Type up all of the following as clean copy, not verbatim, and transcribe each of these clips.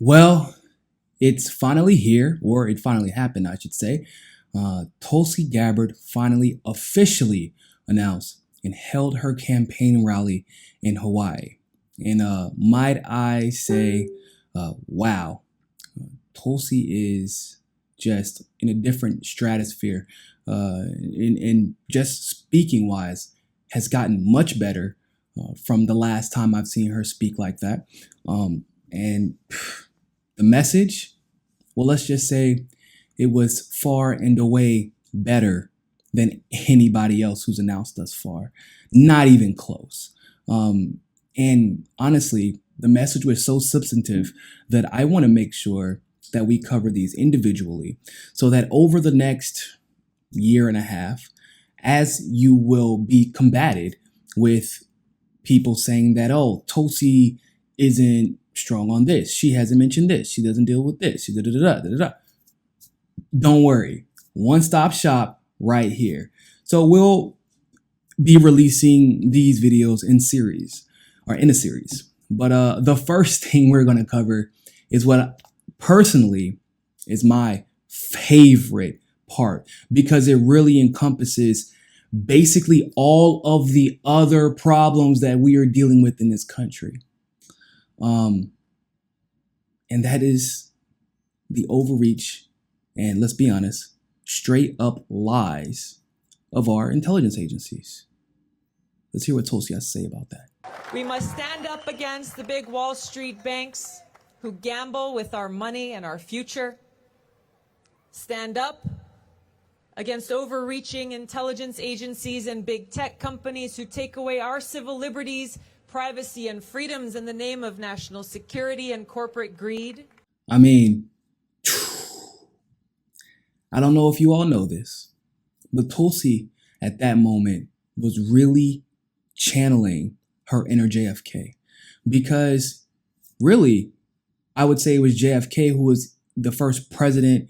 Well, it's finally here, or it finally happened, I should say. Tulsi Gabbard finally officially announced and held her campaign rally in Hawaii. And might I say, wow, Tulsi is just in a different stratosphere. In just speaking wise, has gotten much better from the last time I've seen her speak like that. And the message, well, let's just say it was far and away better than anybody else who's announced thus far. Not even close. And honestly, the message was so substantive that I want to make sure that we cover these individually so that over the next year and a half, as you will be combated with people saying that, oh, Tulsi isn't strong on this. She hasn't mentioned this. She doesn't deal with this. She da-da-da-da-da-da. Don't worry. One-stop shop right here. So we'll be releasing these videos in a series. But the first thing we're going to cover is what personally is my favorite part, because it really encompasses basically all of the other problems that we are dealing with in this country. And that is the overreach and, let's be honest, straight up lies of our intelligence agencies. Let's hear what Tulsi has to say about that. We must stand up against the big Wall Street banks who gamble with our money and our future. Stand up against overreaching intelligence agencies and big tech companies who take away our civil liberties, privacy, and freedoms in the name of national security and corporate greed. I mean, I don't know if you all know this, but Tulsi at that moment was really channeling her inner JFK, because really, I would say it was JFK who was the first president,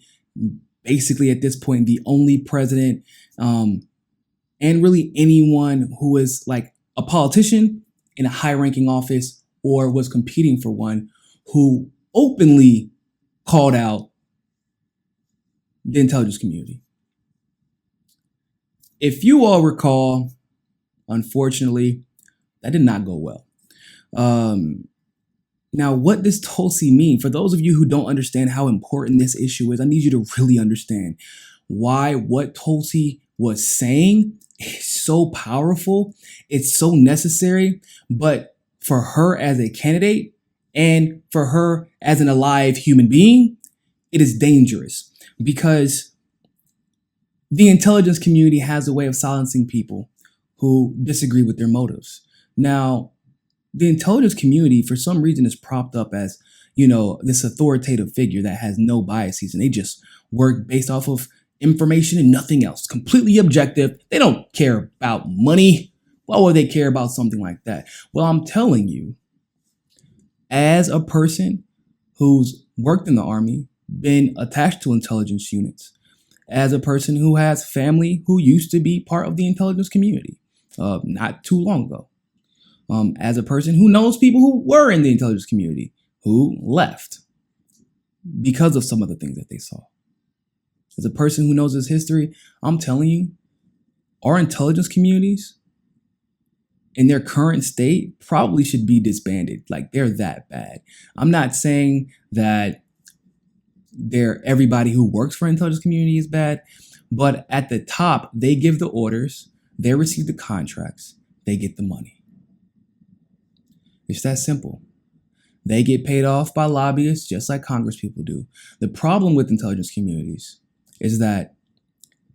basically at this point, the only president, and really anyone who is like a politician in a high-ranking office or was competing for one, who openly called out the intelligence community. If you all recall, unfortunately, that did not go well. Now, what does Tulsi mean? For those of you who don't understand how important this issue is, I need you to really understand why what Tulsi was saying is so powerful. It's so necessary. But for her as a candidate and for her as an alive human being, it is dangerous, because the intelligence community has a way of silencing people who disagree with their motives. Now, the intelligence community, for some reason, is propped up as, this authoritative figure that has no biases, and they just work based off of information and nothing else. Completely objective. They don't care about money. Why would they care about something like that? Well, I'm telling you, as a person who's worked in the Army, been attached to intelligence units, as a person who has family who used to be part of the intelligence community not too long ago, as a person who knows people who were in the intelligence community who left because of some of the things that they saw. As a person who knows this history, I'm telling you, our intelligence communities in their current state probably should be disbanded. Like, they're that bad. I'm not saying that everybody who works for intelligence community is bad, but at the top, they give the orders, they receive the contracts, they get the money. It's that simple. They get paid off by lobbyists just like Congress people do. The problem with intelligence communities is that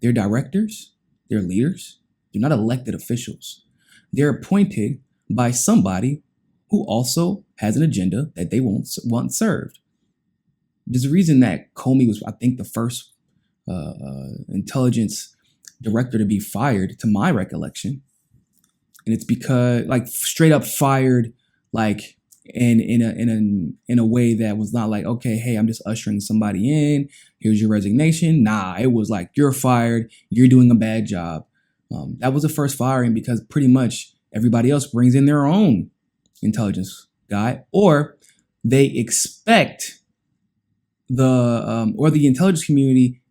they're directors, they're leaders, they're not elected officials. They're appointed by somebody who also has an agenda that they want served. There's a reason that Comey was, I think, the first intelligence director to be fired, to my recollection. And it's because, like, straight up fired, like in a way that was not like, okay, hey, I'm just ushering somebody in, here's your resignation. Nah, it was like, you're fired, you're doing a bad job. That was the first firing, because pretty much everybody else brings in their own intelligence guy, or they expect the intelligence community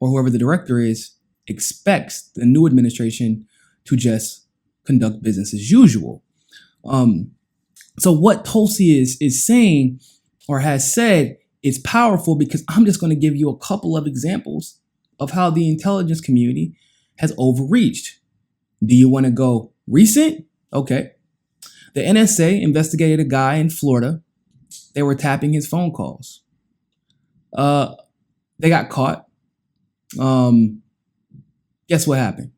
or whoever the director is expects the new administration to just conduct business as usual. So what Tulsi is saying or has said is powerful because I'm just going to give you a couple of examples of how the intelligence community has overreached. Do you want to go recent? Okay. The NSA investigated a guy in Florida. They were tapping his phone calls. They got caught. Guess what happened?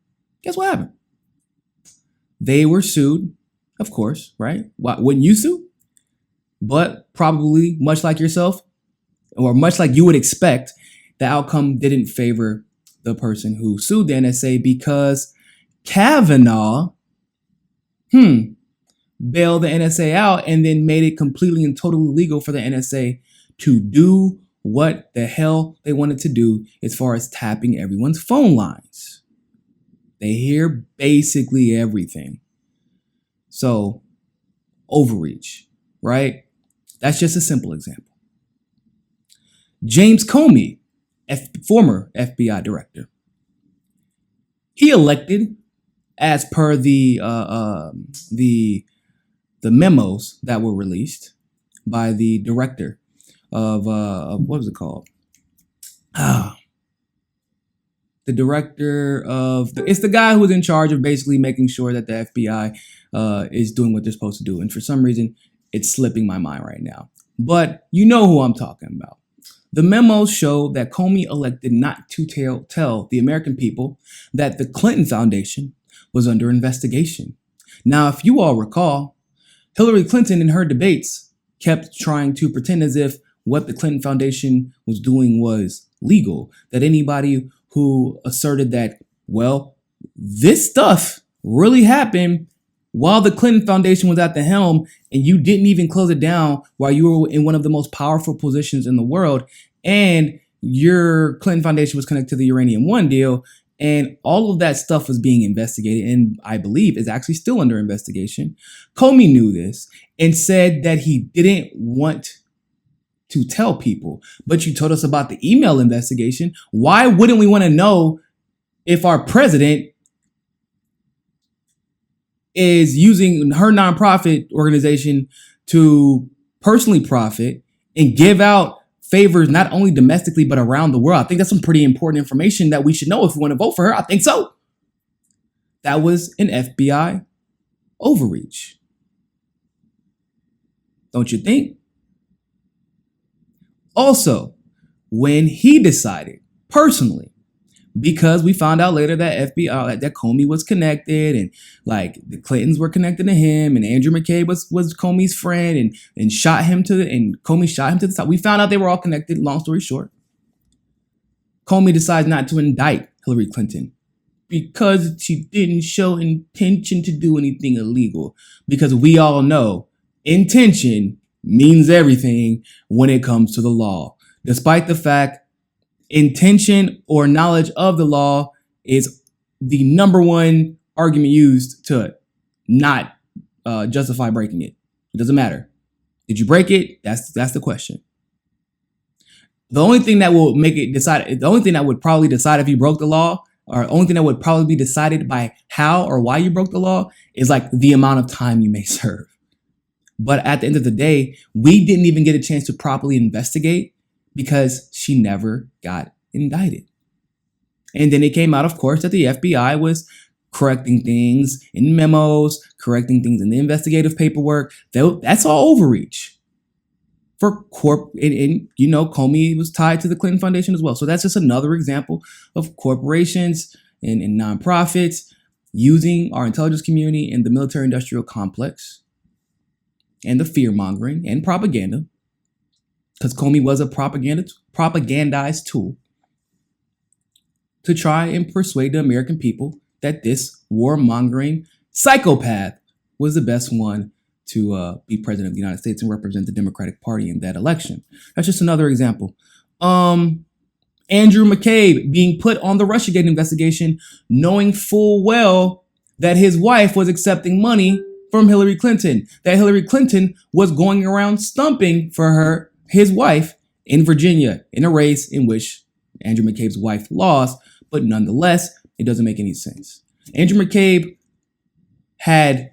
They were sued, of course, right? Why wouldn't you sue? But probably, much like yourself, or much like you would expect, the outcome didn't favor the person who sued the NSA because Kavanaugh, bailed the NSA out and then made it completely and totally legal for the NSA to do what the hell they wanted to do as far as tapping everyone's phone lines. They hear basically everything. So, overreach, right? That's just a simple example. James Comey, former FBI director, he elected, as per the memos that were released by the director of what was it called? The director of it's the guy who's in charge of basically making sure that the FBI is doing what they're supposed to do. And for some reason, it's slipping my mind right now. But you know who I'm talking about. The memos show that Comey elected not to tell the American people that the Clinton Foundation was under investigation. Now, if you all recall, Hillary Clinton in her debates kept trying to pretend as if what the Clinton Foundation was doing was legal, that anybody who asserted that, well, this stuff really happened while the Clinton Foundation was at the helm and you didn't even close it down while you were in one of the most powerful positions in the world and your Clinton Foundation was connected to the Uranium One deal and all of that stuff was being investigated and I believe is actually still under investigation. Comey knew this and said that he didn't want to tell people, but you told us about the email investigation. Why wouldn't we want to know if our president is using her nonprofit organization to personally profit and give out favors not only domestically but around the world? I think that's some pretty important information that we should know if we want to vote for her. I think so. That was an FBI overreach. Don't you think? Also, when he decided personally, because we found out later that FBI, that Comey was connected and like the Clintons were connected to him and Andrew McCabe was Comey's friend and Comey shot him to the side. We found out they were all connected, long story short. Comey decides not to indict Hillary Clinton because she didn't show intention to do anything illegal. Because we all know intention means everything when it comes to the law. Despite the fact intention or knowledge of the law is the number one argument used to not justify breaking it. It doesn't matter. Did you break it? That's the question. The only thing that will make it decide, the only thing that would probably decide if you broke the law, or the only thing that would probably be decided by how or why you broke the law is like the amount of time you may serve. But at the end of the day, we didn't even get a chance to properly investigate because she never got indicted. And then it came out, of course, that the FBI was correcting things in memos, correcting things in the investigative paperwork. That's all overreach. For Comey was tied to the Clinton Foundation as well. So that's just another example of corporations and nonprofits using our intelligence community and the military-industrial complex and the fear-mongering and propaganda, because Comey was a propagandized tool to try and persuade the American people that this warmongering psychopath was the best one to be president of the United States and represent the Democratic Party in that election. That's just another example. Andrew McCabe being put on the Russiagate investigation, knowing full well that his wife was accepting money from Hillary Clinton, that Hillary Clinton was going around stumping for his wife in Virginia in a race in which Andrew McCabe's wife lost, but nonetheless, it doesn't make any sense. Andrew McCabe had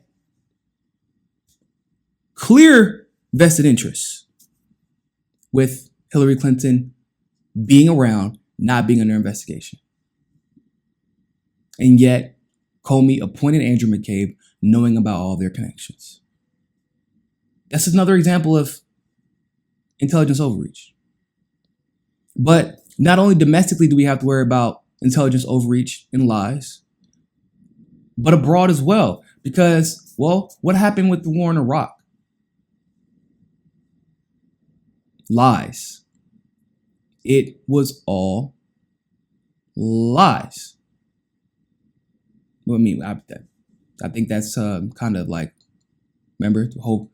clear vested interests with Hillary Clinton being around, not being under investigation. And yet, Comey appointed Andrew McCabe knowing about all their connections. That's another example of intelligence overreach. But not only domestically do we have to worry about intelligence overreach and lies, but abroad as well. Because, well, what happened with the war in Iraq? Lies. It was all lies. Well, I mean, I think that's kind of like, remember, the whole,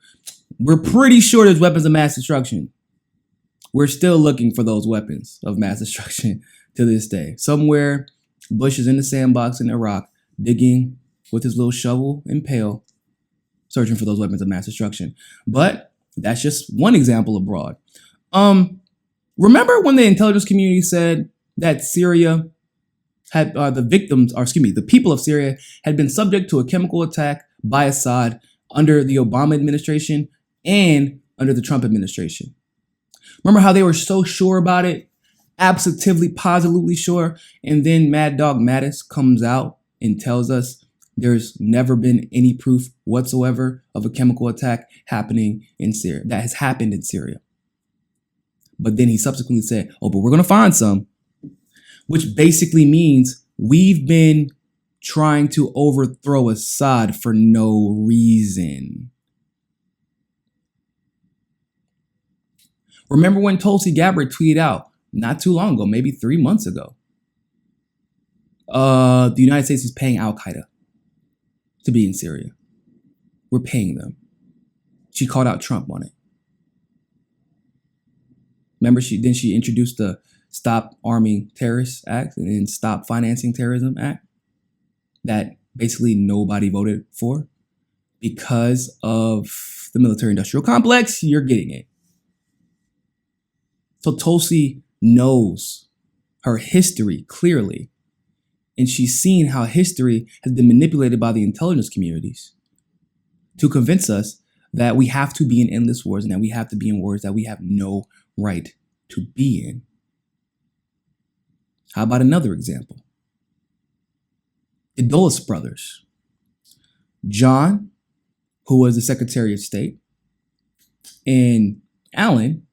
we're pretty sure there's weapons of mass destruction. We're still looking for those weapons of mass destruction to this day. Somewhere, Bush is in the sandbox in Iraq, digging with his little shovel and pail, searching for those weapons of mass destruction. But that's just one example abroad. Remember when the intelligence community said that Syria had the people of Syria had been subject to a chemical attack by Assad under the Obama administration and under the Trump administration? Remember how they were so sure about it? Positively sure. And then Mad Dog Mattis comes out and tells us there's never been any proof whatsoever of a chemical attack happening in Syria, that has happened in Syria. But then he subsequently said, oh, but we're going to find some, which basically means we've been trying to overthrow Assad for no reason. Remember when Tulsi Gabbard tweeted out not too long ago, maybe 3 months ago, the United States is paying Al-Qaeda to be in Syria. We're paying them. She called out Trump on it. Remember, she introduced the Stop Arming Terrorists Act and then Stop Financing Terrorism Act that basically nobody voted for because of the military-industrial complex. You're getting it. So Tulsi knows her history clearly, and she's seen how history has been manipulated by the intelligence communities to convince us that we have to be in endless wars and that we have to be in wars that we have no right to be in. How about another example? The Dulles brothers. John, who was the Secretary of State, and Alan,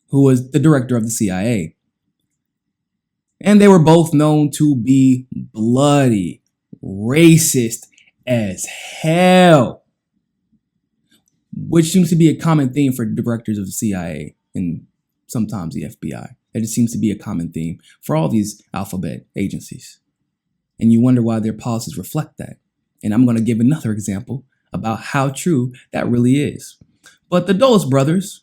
who was the director of the CIA. And they were both known to be bloody, racist as hell, which seems to be a common theme for directors of the CIA and sometimes the FBI. That just seems to be a common theme for all these alphabet agencies. And you wonder why their policies reflect that. And I'm going to give another example about how true that really is. But the Dulles brothers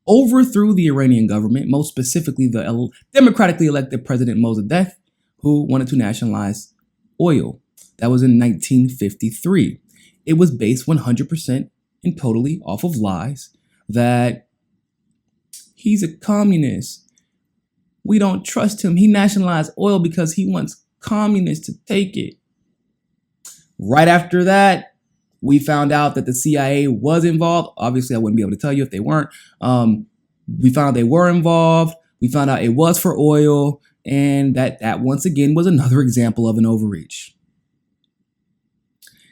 overthrew the Iranian government, most specifically the democratically elected President Mossadegh, who wanted to nationalize oil. That was in 1953. It was based 100% and totally off of lies that he's a communist. We don't trust him. He nationalized oil because he wants communists to take it. Right after that, we found out that the CIA was involved. Obviously, I wouldn't be able to tell you if they weren't. We found out they were involved. We found out it was for oil. And that once again was another example of an overreach.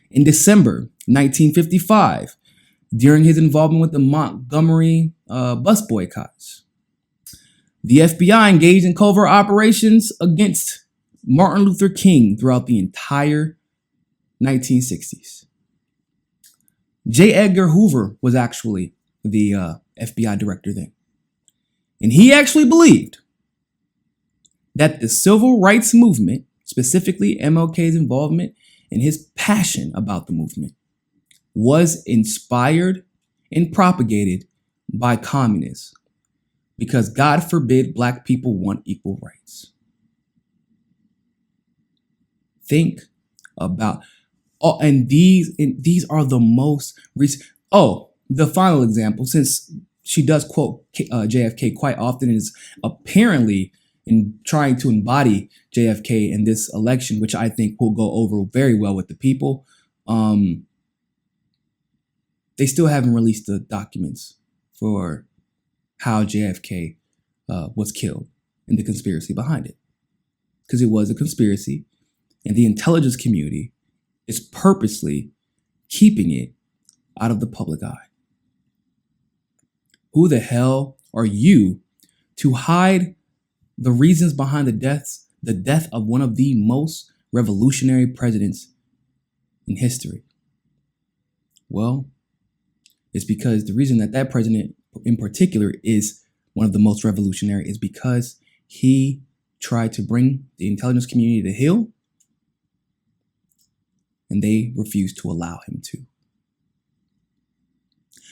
In December 1955, during his involvement with the Montgomery bus boycotts, the FBI engaged in covert operations against Martin Luther King throughout the entire 1960s. J. Edgar Hoover was actually the FBI director then. And he actually believed that the civil rights movement, specifically MLK's involvement and his passion about the movement, was inspired and propagated by communists because God forbid black people want equal rights. Think about, and these are the most recent. Oh, the final example, since she does quote JFK quite often and is apparently in trying to embody JFK in this election, which I think will go over very well with the people. They still haven't released the documents for how JFK was killed and the conspiracy behind it. Because it was a conspiracy, and the intelligence community is purposely keeping it out of the public eye. Who the hell are you to hide the reasons behind the death of one of the most revolutionary presidents in history? Well, it's because the reason that president in particular is one of the most revolutionary is because he tried to bring the intelligence community to heel, and they refused to allow him to.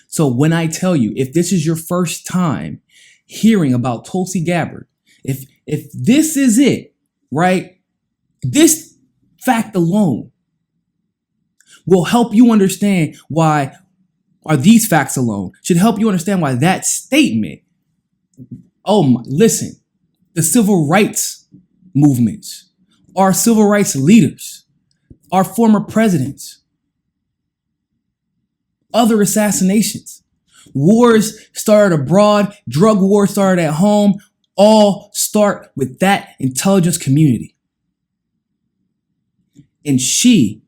So when I tell you, if this is your first time hearing about Tulsi Gabbard, if this is it, right, this fact alone will help you understand why, or these facts alone should help you understand why that statement, listen, the civil rights movements, our civil rights leaders, our former presidents, other assassinations, wars started abroad, drug wars started at home, all start with that intelligence community. And she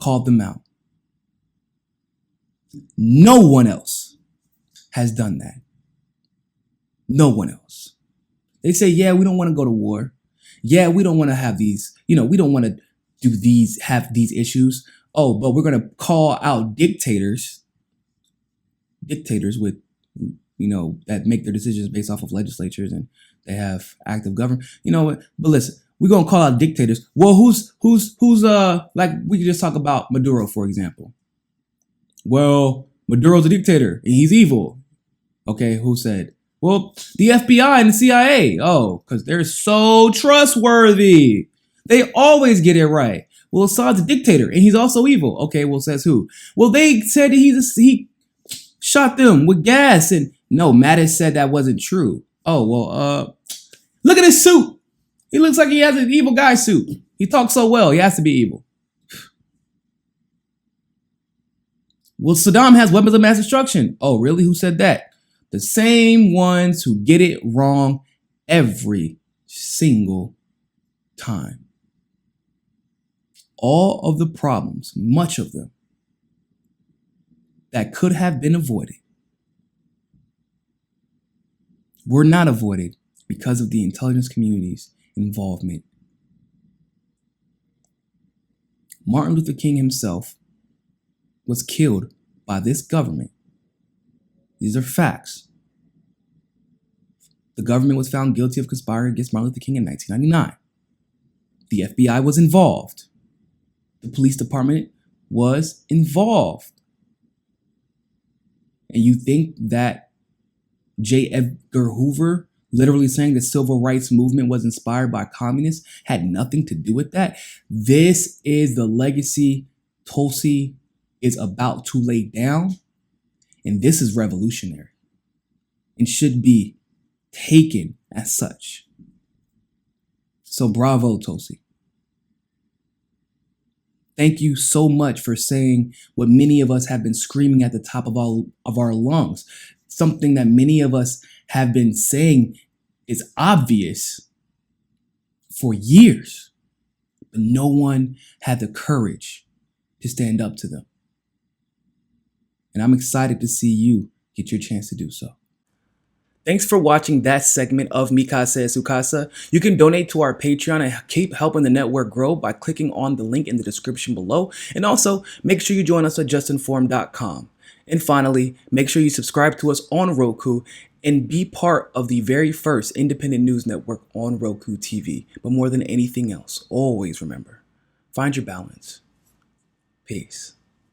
called them out. No one else has done that. No one else. They say, yeah, we don't want to go to war. Yeah, we don't want to have these, we don't want to have these issues. Oh, but we're going to call out dictators with, that make their decisions based off of legislatures and they have active government. But listen, we're going to call out dictators. Well, who's like we could just talk about Maduro, for example. Well, Maduro's a dictator and he's evil. Okay, who said? Well, the FBI and the CIA. Oh, because they're so trustworthy. They always get it right. Well, Assad's a dictator and he's also evil. Okay, well, says who? Well, they said he shot them with gas. And no, Mattis said that wasn't true. Oh, well, look at his suit. He looks like he has an evil guy suit. He talks so well. He has to be evil. Well, Saddam has weapons of mass destruction. Oh, really? Who said that? The same ones who get it wrong every single time. All of the problems, much of them, that could have been avoided were not avoided because of the intelligence community's involvement. Martin Luther King himself was killed by this government. These are facts. The government was found guilty of conspiring against Martin Luther King in 1999. The FBI was involved. The police department was involved. And you think that J. Edgar Hoover literally saying the civil rights movement was inspired by communists had nothing to do with that? This is the legacy Tulsi is about to lay down. And this is revolutionary and should be taken as such. So bravo, Tulsi. Thank you so much for saying what many of us have been screaming at the top of our lungs. Something that many of us have been saying is obvious for years, but no one had the courage to stand up to them. And I'm excited to see you get your chance to do so. Thanks for watching that segment of Mi Casa es Su Casa. You can donate to our Patreon and keep helping the network grow by clicking on the link in the description below. And also, make sure you join us at JustNForm.com. And finally, make sure you subscribe to us on Roku and be part of the very first independent news network on Roku TV. But more than anything else, always remember, find your balance. Peace.